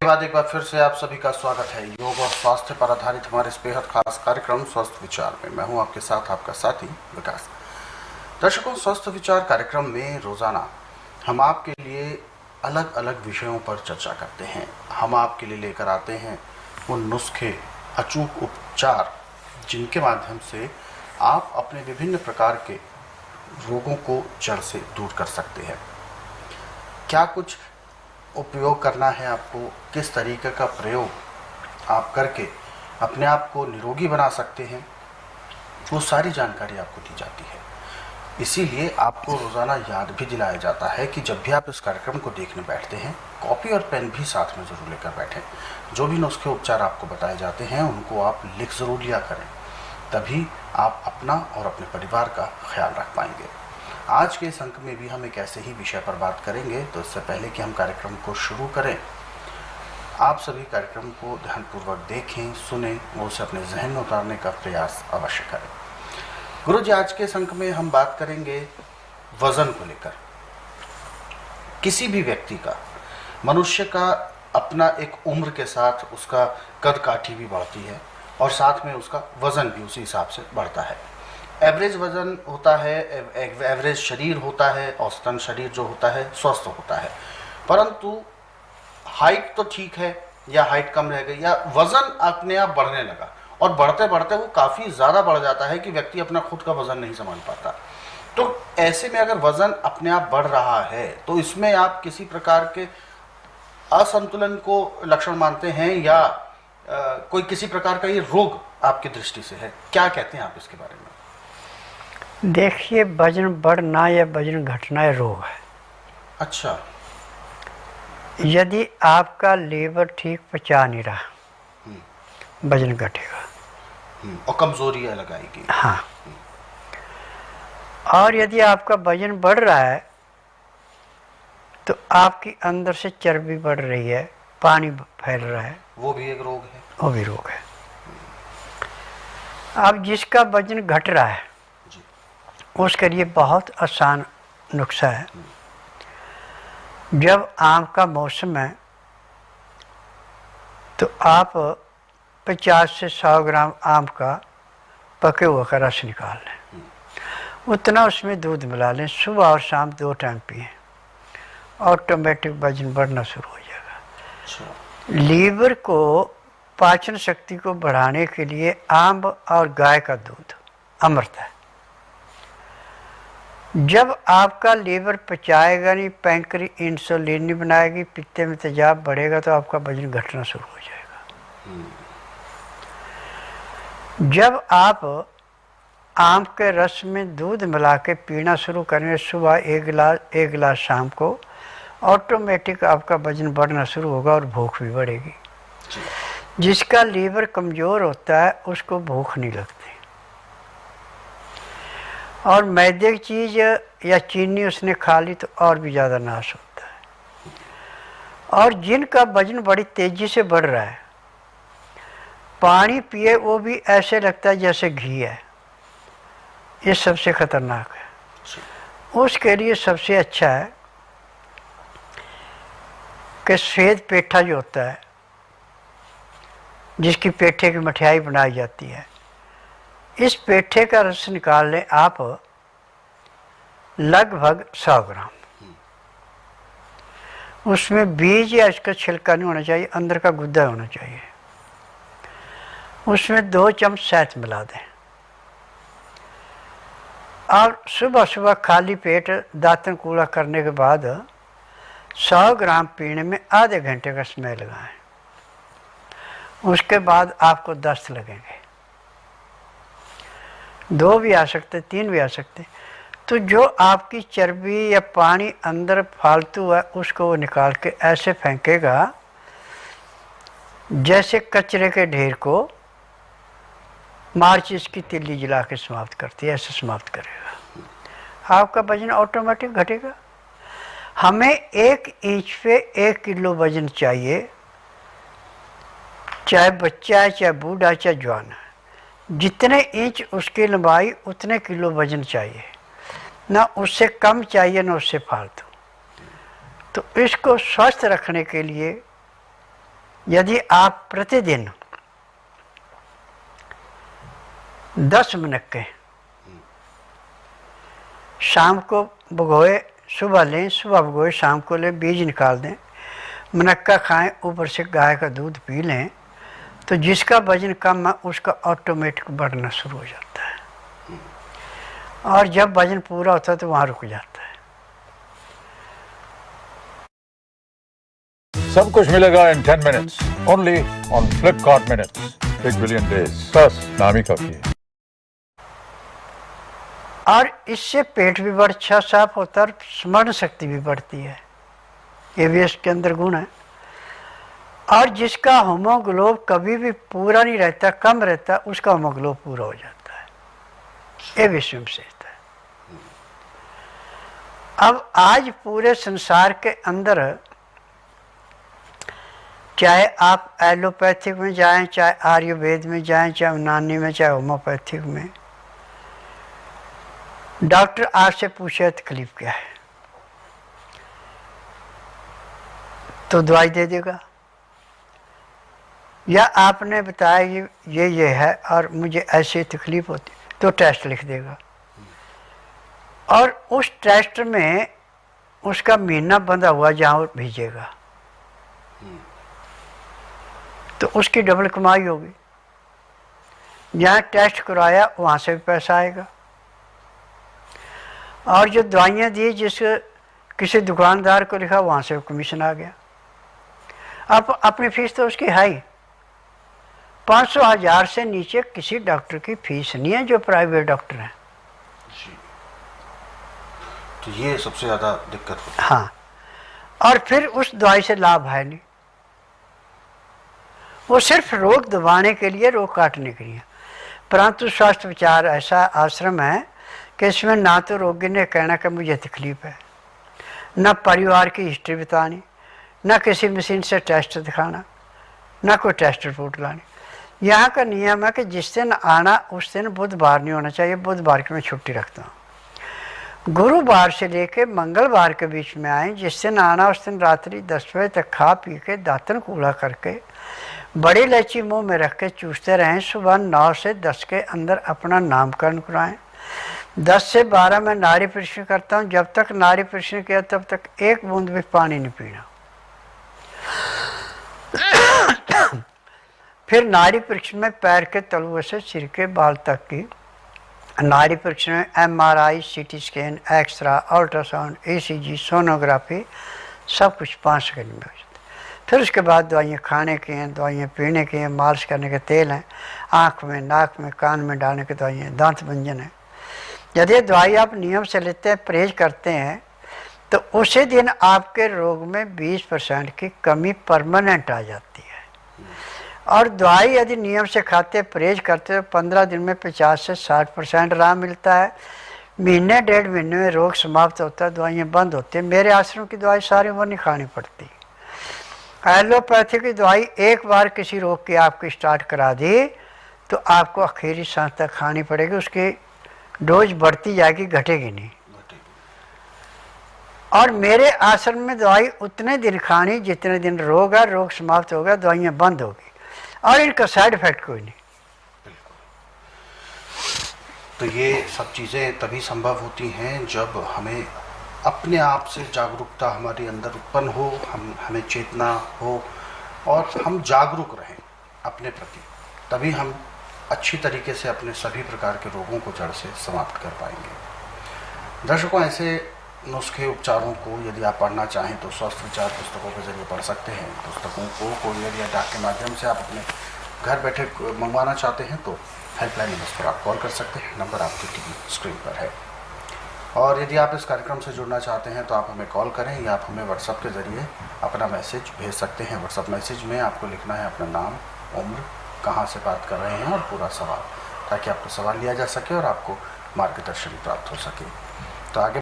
बाद एक बार फिर से आप सभी का स्वागत है योग और स्वास्थ्य पर आधारित हमारे इस बेहद खास कार्यक्रम स्वस्थ विचार में। मैं हूं आपके साथ आपका साथी विकास। दर्शकों, स्वस्थ विचार कार्यक्रम में रोजाना हम आपके लिए अलग अलग विषयों पर चर्चा करते हैं। हम आपके लिए लेकर आते हैं वो नुस्खे, अचूक उपचार, जिनके माध्यम से आप अपने विभिन्न प्रकार के रोगों को जड़ से दूर कर सकते हैं। क्या कुछ उपयोग करना है आपको, किस तरीके का प्रयोग आप करके अपने आप को निरोगी बना सकते हैं, वो सारी जानकारी आपको दी जाती है। इसीलिए आपको रोज़ाना याद भी दिलाया जाता है कि जब भी आप इस कार्यक्रम को देखने बैठते हैं, कॉपी और पेन भी साथ में ज़रूर लेकर बैठें। जो भी नुस्खे उपचार आपको बताए जाते हैं उनको आप लिख ज़रूर लिया करें, तभी आप अपना और अपने परिवार का ख्याल रख पाएंगे। आज के इस अंक में भी हम एक ऐसे ही विषय पर बात करेंगे। तो इससे पहले कि हम कार्यक्रम को शुरू करें, आप सभी कार्यक्रम को ध्यानपूर्वक देखें, सुनें और उसे अपने जहन में उतारने का प्रयास अवश्य करें। गुरु जी, आज के इस अंक में हम बात करेंगे वजन को लेकर। किसी भी व्यक्ति का, मनुष्य का अपना एक उम्र के साथ उसका कद काठी भी बढ़ती है और साथ में उसका वजन भी उसी हिसाब से बढ़ता है। एवरेज वजन होता है, एवरेज शरीर होता है, औसतन शरीर जो होता है स्वस्थ होता है। परंतु हाइट तो ठीक है या हाइट कम रह गई या वजन अपने आप बढ़ने लगा और बढ़ते बढ़ते वो काफ़ी ज़्यादा बढ़ जाता है कि व्यक्ति अपना खुद का वजन नहीं संभाल पाता। तो ऐसे में अगर वजन अपने आप बढ़ रहा है तो इसमें आप किसी प्रकार के असंतुलन को लक्षण मानते हैं या कोई किसी प्रकार का ये रोग आपकी दृष्टि से है? क्या कहते हैं आप इसके बारे में? देखिए, वजन बढ़ना या वजन घटना रोग है। अच्छा। यदि आपका लीवर ठीक पचा नहीं रहा, वजन घटेगा और कमजोरी लगाएगी। हाँ। और यदि आपका वजन बढ़ रहा है तो आपकी अंदर से चर्बी बढ़ रही है, पानी फैल रहा है, वो भी एक रोग है। वो भी रोग है। अब जिसका वजन घट रहा है उसके लिए बहुत आसान नुस्खा है। जब आम का मौसम है तो आप 50 से 100 ग्राम आम का पके हुआ का रस निकाल लें, उतना उसमें दूध मिला लें, सुबह और शाम 2 टाइम पिएं, ऑटोमेटिक वजन बढ़ना शुरू हो जाएगा। लीवर को, पाचन शक्ति को बढ़ाने के लिए आम और गाय का दूध अमृत है। जब आपका लीवर पचाएगा नहीं, पैंक्री इंसुलिन नहीं बनाएगी, पित्ते में तेजाब बढ़ेगा तो आपका वजन घटना शुरू हो जाएगा। जब आप आम के रस में दूध मिला के पीना शुरू करेंगे, सुबह 1 गिलास शाम को, ऑटोमेटिक आपका वजन बढ़ना शुरू होगा और भूख भी बढ़ेगी। जिसका लीवर कमज़ोर होता है उसको भूख नहीं लगती और मैदे की चीज़ या चीनी उसने खा ली तो और भी ज़्यादा नाश होता है। और जिनका वजन बड़ी तेज़ी से बढ़ रहा है, पानी पिए वो भी ऐसे लगता है जैसे घी है। ये सबसे ख़तरनाक है। उसके लिए सबसे अच्छा है कि सफ़ेद पेठा जो होता है, जिसकी पेठे की मिठाई बनाई जाती है, इस पेठे का रस निकाल लें आप, लगभग 100 ग्राम। उसमें बीज या इसका छिलका नहीं होना चाहिए, अंदर का गुद्दा होना चाहिए। उसमें 2 चम्मच शहद मिला दें और सुबह सुबह खाली पेट दांतन कूड़ा करने के बाद 100 ग्राम पीने में आधे घंटे का समय लगाएं। उसके बाद आपको दस्त लगेंगे, 2 भी आ सकते, 3 भी आ सकते। तो जो आपकी चर्बी या पानी अंदर फालतू है उसको वो निकाल के ऐसे फेंकेगा जैसे कचरे के ढेर को माचिस की तिल्ली जला के समाप्त करती है, ऐसे समाप्त करेगा। आपका वजन ऑटोमेटिक घटेगा। हमें 1 इंच पे 1 किलो वजन चाहिए, चाहे बच्चा है, चाहे बूढ़ा है, चाहे जवान है। जितने इंच उसकी लंबाई उतने किलो वजन चाहिए, ना उससे कम चाहिए ना उससे फालतू। तो इसको स्वस्थ रखने के लिए यदि आप प्रतिदिन 10 मुनक्के शाम को भिगोए, सुबह लें, सुबह भिगोए, शाम को लें, बीज निकाल दें, मुनक्का खाएं, ऊपर से गाय का दूध पी लें, तो जिसका वजन कम है उसका ऑटोमेटिक बढ़ना शुरू हो जाता है, और जब वजन पूरा होता है तो वहाँ रुक जाता है। सब कुछ मिलेगा इन 10 minutes only on Flipkart minutes. Big billion days बस नाम ही काफी है। और इससे पेट भी बड़ा अच्छा साफ होता है और स्मरण शक्ति भी बढ़ती है, ये भी इसके अंदर गुण है। और जिसका होमोग्लोब कभी भी पूरा नहीं रहता, कम रहता, उसका होमोग्लोब पूरा हो जाता है, ये विश्व में विशेषता है। अब आज पूरे संसार के अंदर चाहे आप एलोपैथिक में जाएं, चाहे आयुर्वेद में जाएं, चाहे यूनानी में, चाहे होम्योपैथिक में, डॉक्टर आपसे पूछे तकलीफ क्या है तो दवाई दे देगा, या आपने बताया ये है और मुझे ऐसी तकलीफ होती तो टेस्ट लिख देगा, और उस टेस्ट में उसका महीना बंधा हुआ जहाँ वो भेजेगा, तो उसकी डबल कमाई होगी। जहाँ टेस्ट कराया वहाँ से भी पैसा आएगा, और जो दवाइयाँ दी जिस किसी दुकानदार को लिखा वहाँ से कमीशन आ गया। अब अपनी फीस तो उसकी है ही, 500,000 से नीचे किसी डॉक्टर की फीस नहीं है जो प्राइवेट डॉक्टर हैं। तो ये सबसे ज़्यादा दिक्कत होती है। हाँ, और फिर उस दवाई से लाभ है नहीं, वो सिर्फ रोग दबाने के लिए, रोग काटने के लिए। परंतु स्वास्थ्य विचार ऐसा आश्रम है कि इसमें ना तो रोगी ने कहना कि मुझे तकलीफ है, न परिवार की हिस्ट्री बतानी, न किसी मशीन से टेस्ट दिखाना, न कोई टेस्ट रिपोर्ट लानी। यहाँ का नियम है कि जिस दिन आना उस दिन बुधवार नहीं होना चाहिए, बुधवार की मैं छुट्टी रखता हूँ। गुरुवार से लेके मंगलवार के बीच में आए, जिस दिन आना उस दिन रात्रि 10 बजे तक खा पी के दातन कूड़ा करके बड़ी इलायची मुंह में रख के चूसते रहें। सुबह 9 से 10 के अंदर अपना नामकरण कराएं। 10 से 12 में नाड़ी परीक्षण करता हूँ, जब तक नाड़ी परीक्षण किया तब तक एक बूंद भी पानी नहीं पीना। फिर नाड़ी परीक्षण में पैर के तलुए से सिर के बाल तक की नाड़ी परीक्षण में MRI, CT scan, x ray, ultrasound, ECG, sonography, सब कुछ 5 सेकंड में हो जाता है। फिर उसके बाद दवाइयाँ खाने की हैं, दवाइयाँ पीने की हैं, मालिश करने के तेल हैं, आँख में, नाक में, कान में डालने की दवाइयाँ, दांत भंजन है। यदि दवाई आप नियम से लेते हैं, परहेज करते हैं, तो उसी दिन आपके रोग में 20% की कमी परमानेंट आ जाती है। और दवाई यदि नियम से खाते, परहेज करते, तो 15 दिन में 50 से 60% आराम मिलता है। महीने 1.5 महीने में रोग समाप्त होता है, दवाइयाँ बंद होती हैं। मेरे आश्रम की दवाई सारी वो नहीं खानी पड़ती। एलोपैथी की दवाई एक बार किसी रोग की आपकी स्टार्ट करा दी तो आपको आखिरी सांस तक खानी पड़ेगी, उसकी डोज बढ़ती जाएगी, घटेगी नहीं। और मेरे आश्रम में दवाई उतने दिन खानी जितने दिन रोग है, रोग समाप्त होगा, दवाइयाँ बंद होगी, और इनका साइड इफेक्ट कोई नहीं। तो ये सब चीज़ें तभी संभव होती हैं जब हमें अपने आप से जागरूकता हमारे अंदर उत्पन्न हो, हमें चेतना हो और हम जागरूक रहें अपने प्रति, तभी हम अच्छी तरीके से अपने सभी प्रकार के रोगों को जड़ से समाप्त कर पाएंगे। दर्शकों, ऐसे नुस्खे उपचारों को यदि आप पढ़ना चाहें तो स्वस्थ विचार पुस्तकों के जरिए पढ़ सकते हैं। पुस्तकों को कोरियर या डाक के माध्यम से आप अपने घर बैठे मंगवाना चाहते हैं तो हेल्पलाइन नंबर पर आप कॉल कर सकते हैं, नंबर आपकी टीवी स्क्रीन पर है। और यदि आप इस कार्यक्रम से जुड़ना चाहते हैं तो आप हमें कॉल करें या आप हमें व्हाट्सएप के ज़रिए अपना मैसेज भेज सकते हैं। व्हाट्सएप मैसेज में आपको लिखना है अपना नाम, उम्र, कहाँ से बात कर रहे हैं और पूरा सवाल, ताकि आपको सवाल लिया जा सके और आपको मार्गदर्शन प्राप्त हो सके। तो आगे